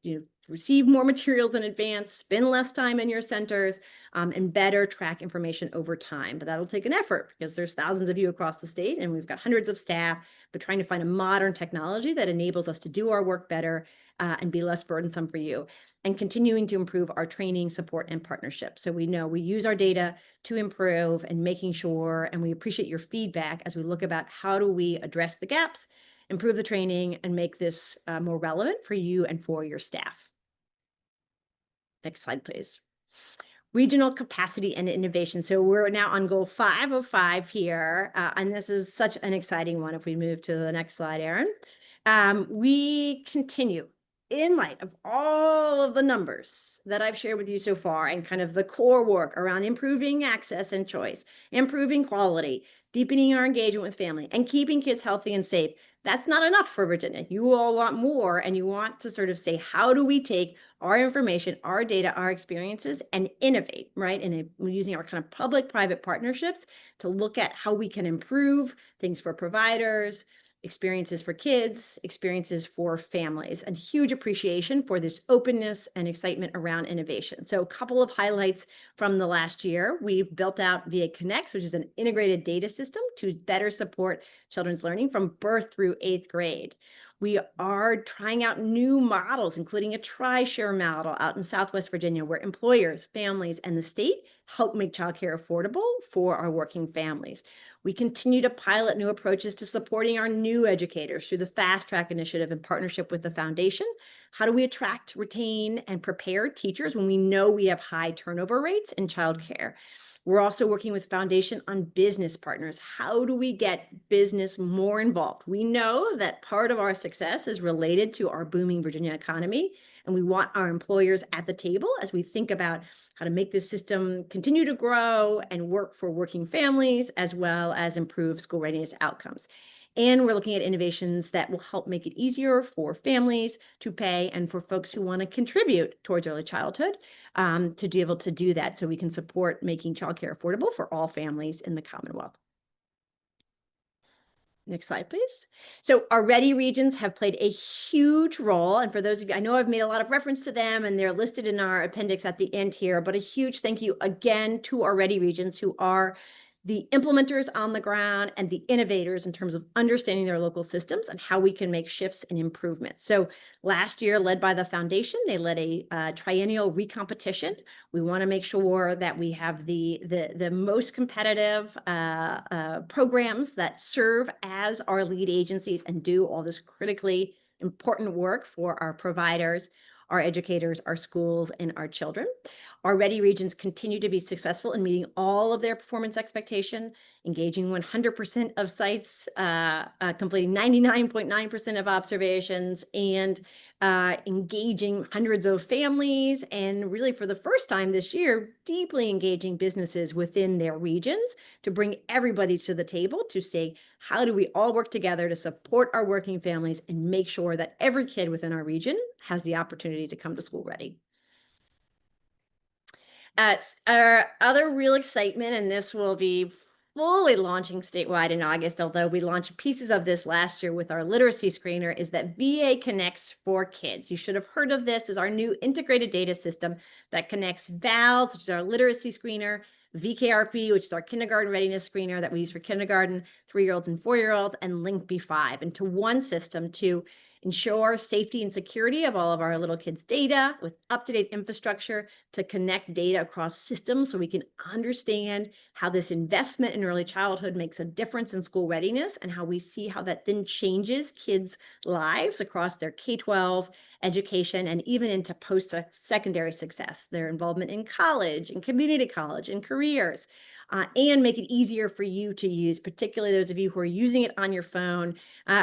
receive more materials in advance, spend less time in your centers, and better track information over time. But that'll take an effort because there's thousands of you across the state and we've got hundreds of staff, but trying to find a modern technology that enables us to do our work better and be less burdensome for you, and continuing to improve our training, support, and partnership. So we know we use our data to improve and making sure, and we appreciate your feedback as we look about how do we address the gaps, improve the training, and make this more relevant for you and for your staff. Next slide, please. Regional capacity and innovation. So we're now on goal 5 of 5 here, and this is such an exciting one. If we move to the next slide, Erin. We continue in light of all of the numbers that I've shared with you so far and kind of the core work around improving access and choice, improving quality, deepening our engagement with family, and keeping kids healthy and safe. That's not enough for Virginia. You all want more, and you want to sort of say, how do we take our information, our data, our experiences, and innovate, right? And we're using our kind of public-private partnerships to look at how we can improve things for providers, experiences for kids, experiences for families, and huge appreciation for this openness and excitement around innovation. So a couple of highlights from the last year. We've built out VA Connects, which is an integrated data system to better support children's learning from birth through 8th grade. We are trying out new models, including a tri-share model out in Southwest Virginia, where employers, families, and the state help make childcare affordable for our working families. We continue to pilot new approaches to supporting our new educators through the Fast Track Initiative in partnership with the foundation. How do we attract, retain, and prepare teachers when we know we have high turnover rates in childcare? We're also working with Foundation on business partners. How do we get business more involved? We know that part of our success is related to our booming Virginia economy, and we want our employers at the table as we think about how to make this system continue to grow and work for working families, as well as improve school readiness outcomes. And we're looking at innovations that will help make it easier for families to pay and for folks who want to contribute towards early childhood to be able to do that so we can support making childcare affordable for all families in the Commonwealth. Next slide, please. So our Ready regions have played a huge role. And for those of you, I know I've made a lot of reference to them and they're listed in our appendix at the end here, but a huge thank you again to our Ready regions, who are the implementers on the ground and the innovators in terms of understanding their local systems and how we can make shifts and improvements. So last year, led by the foundation, they led a triennial recompetition. We want to make sure that we have the most competitive programs that serve as our lead agencies and do all this critically important work for our providers, our educators, our schools, and our children. Our Ready regions continue to be successful in meeting all of their performance expectation, engaging 100% of sites, completing 99.9% of observations, and engaging hundreds of families, and really for the first time this year, deeply engaging businesses within their regions to bring everybody to the table to say, how do we all work together to support our working families and make sure that every kid within our region has the opportunity to come to school ready? Our other real excitement, and this will be fully launching statewide in August, although we launched pieces of this last year with our literacy screener, is that VA Connects for Kids. You should have heard of this as our new integrated data system that connects VALS, which is our literacy screener, VKRP, which is our kindergarten readiness screener that we use for kindergarten, 3-year-olds and 4-year-olds, and Link B5 into one system to ensure safety and security of all of our little kids' data with up-to-date infrastructure to connect data across systems so we can understand how this investment in early childhood makes a difference in school readiness and how we see how that then changes kids' lives across their K-12 education and even into post-secondary success, their involvement in college and community college and careers. And make it easier for you to use, particularly those of you who are using it on your phone.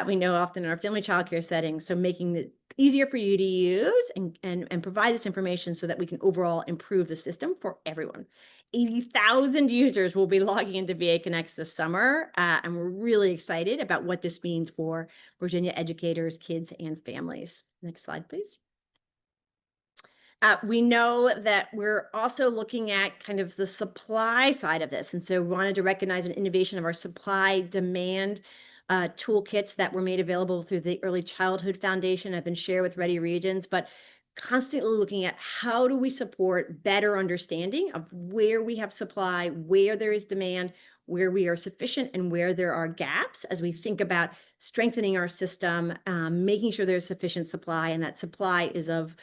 We know often in our family childcare settings, so making easier for you to use and provide this information so that we can overall improve the system for everyone. 80,000 users will be logging into VA Connects this summer, and we're really excited about what this means for Virginia educators, kids, and families. Next slide, please. We know that we're also looking at kind of the supply side of this. And so we wanted to recognize an innovation of our supply demand toolkits that were made available through the Early Childhood Foundation have been shared with Ready Regions, but constantly looking at how do we support better understanding of where we have supply, where there is demand, where we are sufficient, and where there are gaps as we think about strengthening our system, making sure there's sufficient supply and that supply is of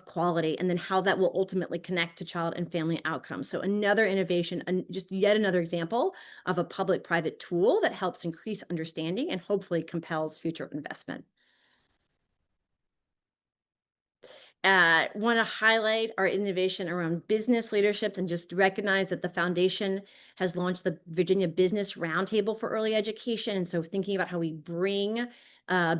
quality, and then how that will ultimately connect to child and family outcomes. So another innovation, and just yet another example of a public-private tool that helps increase understanding and hopefully compels future investment. Want to highlight our innovation around business leaderships and just recognize that the foundation has launched the Virginia Business Roundtable for Early Education. And so thinking about how we bring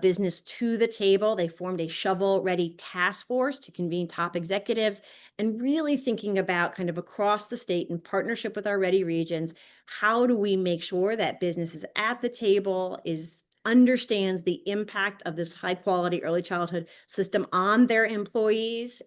business to the table, they formed a shovel-ready task force to convene top executives and really thinking about kind of across the state in partnership with our Ready Regions, how do we make sure that business is at the table, understands the impact of this high quality early childhood system on their employees,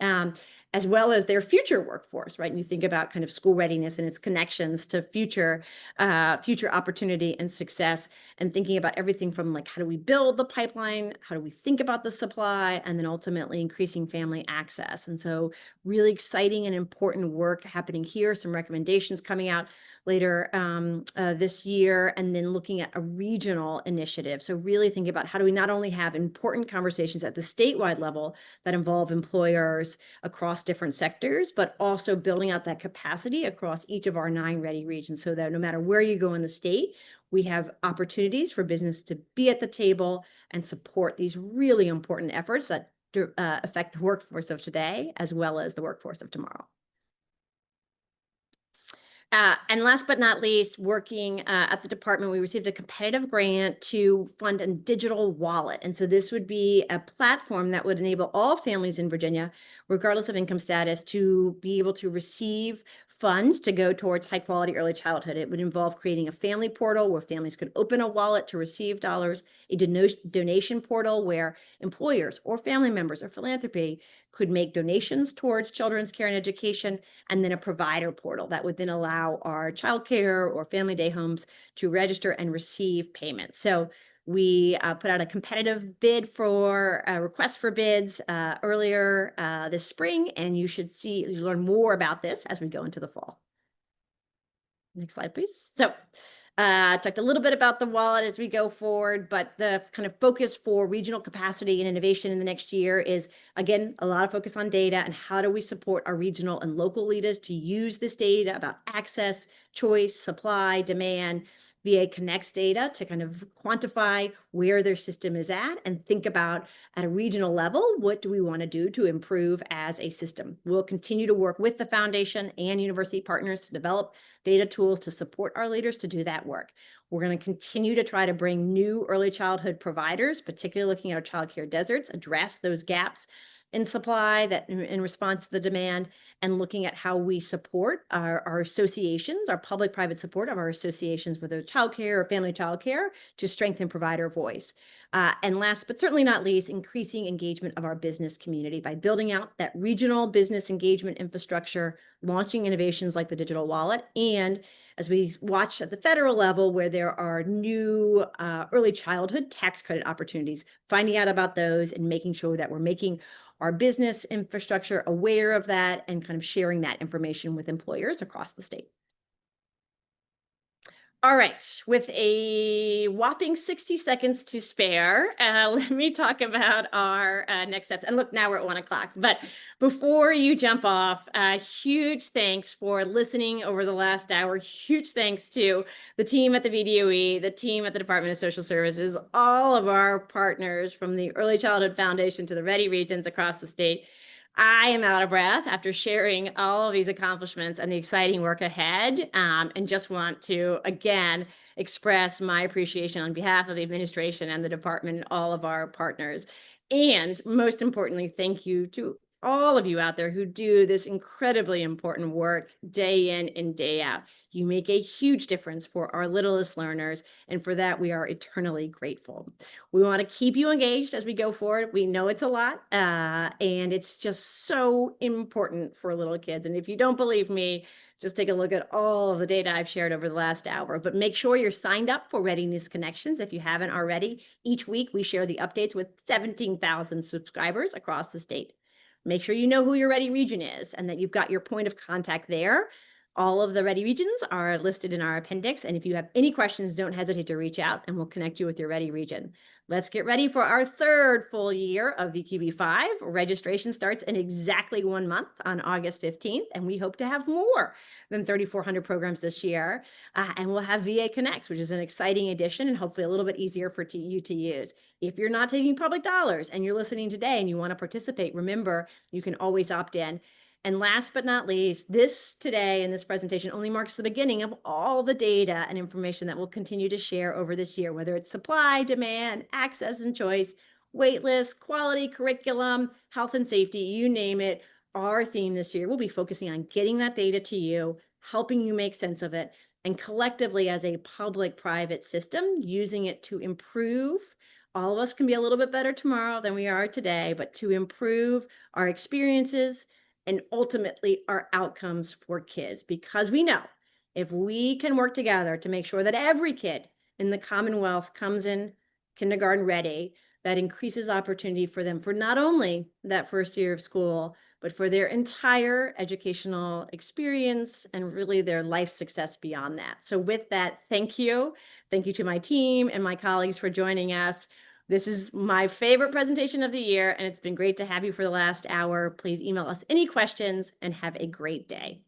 as well as their future workforce, right? And you think about kind of school readiness and its connections to future opportunity and success, and thinking about everything from like, how do we build the pipeline? How do we think about the supply? And then ultimately increasing family access. And so really exciting and important work happening here, some recommendations coming out later this year, and then looking at a regional initiative. So really thinking about how do we not only have important conversations at the statewide level that involve employers across different sectors, but also building out that capacity across each of our 9 Ready Regions so that no matter where you go in the state, we have opportunities for business to be at the table and support these really important efforts that affect the workforce of today as well as the workforce of tomorrow. And last but not least, working at the department, we received a competitive grant to fund a digital wallet. And so this would be a platform that would enable all families in Virginia, regardless of income status, to be able to receive funds to go towards high quality early childhood. It would involve creating a family portal where families could open a wallet to receive dollars, a donation portal where employers or family members or philanthropy could make donations towards children's care and education, and then a provider portal that would then allow our childcare or family day homes to register and receive payments. So we put out a competitive bid for request for bids earlier this spring, and you learn more about this as we go into the fall. Next slide, please. So talked a little bit about the wallet as we go forward, but the kind of focus for regional capacity and innovation in the next year is, again, a lot of focus on data and how do we support our regional and local leaders to use this data about access, choice, supply, demand, VA Connects data to kind of quantify where their system is at and think about at a regional level, what do we want to do to improve as a system? We'll continue to work with the foundation and university partners to develop data tools to support our leaders to do that work. We're going to continue to try to bring new early childhood providers, particularly looking at our child care deserts, address those gaps in supply that in response to the demand, and looking at how we support our associations, our public-private support of our associations, whether child care or family child care, to strengthen provider voice. And last, but certainly not least, increasing engagement of our business community by building out that regional business engagement infrastructure, launching innovations like the digital wallet, and as we watch at the federal level where there are new early childhood tax credit opportunities, finding out about those and making sure that we're making our business infrastructure aware of that and kind of sharing that information with employers across the state. All right, with a whopping 60 seconds to spare, let me talk about our next steps. And look, now we're at 1 o'clock. But before you jump off, huge thanks for listening over the last hour. Huge thanks to the team at the VDOE, the team at the Department of Social Services, all of our partners from the Early Childhood Foundation to the Ready Regions across the state. I am out of breath after sharing all of these accomplishments and the exciting work ahead, and just want to, again, express my appreciation on behalf of the administration and the department and all of our partners. And most importantly, thank you to all of you out there who do this incredibly important work day in and day out. You make a huge difference for our littlest learners, and for that, we are eternally grateful. We want to keep you engaged as we go forward. We know it's a lot, and it's just so important for little kids. And if you don't believe me, just take a look at all of the data I've shared over the last hour. But make sure you're signed up for Readiness Connections if you haven't already. Each week, we share the updates with 17,000 subscribers across the state. Make sure you know who your Ready region is and that you've got your point of contact there. All of the Ready regions are listed in our appendix. And if you have any questions, don't hesitate to reach out and we'll connect you with your Ready region. Let's get ready for our third full year of VQB5. Registration starts in exactly 1 month on August 15th, and we hope to have more than 3,400 programs this year. And we'll have VA Connects, which is an exciting addition and hopefully a little bit easier for you to use. If you're not taking public dollars and you're listening today and you want to participate, remember, you can always opt in. And last but not least, this today in this presentation only marks the beginning of all the data and information that we'll continue to share over this year, whether it's supply, demand, access and choice, waitlist, quality, curriculum, health and safety, you name it. Our theme this year will be focusing on getting that data to you, helping you make sense of it, and collectively as a public-private system, using it to improve. All of us can be a little bit better tomorrow than we are today, but to improve our experiences and ultimately our outcomes for kids, because we know if we can work together to make sure that every kid in the Commonwealth comes in kindergarten ready, that increases opportunity for them for not only that first year of school, but for their entire educational experience and really their life success beyond that. So with that, thank you. Thank you to my team and my colleagues for joining us. This is my favorite presentation of the year, and it's been great to have you for the last hour. Please email us any questions and have a great day.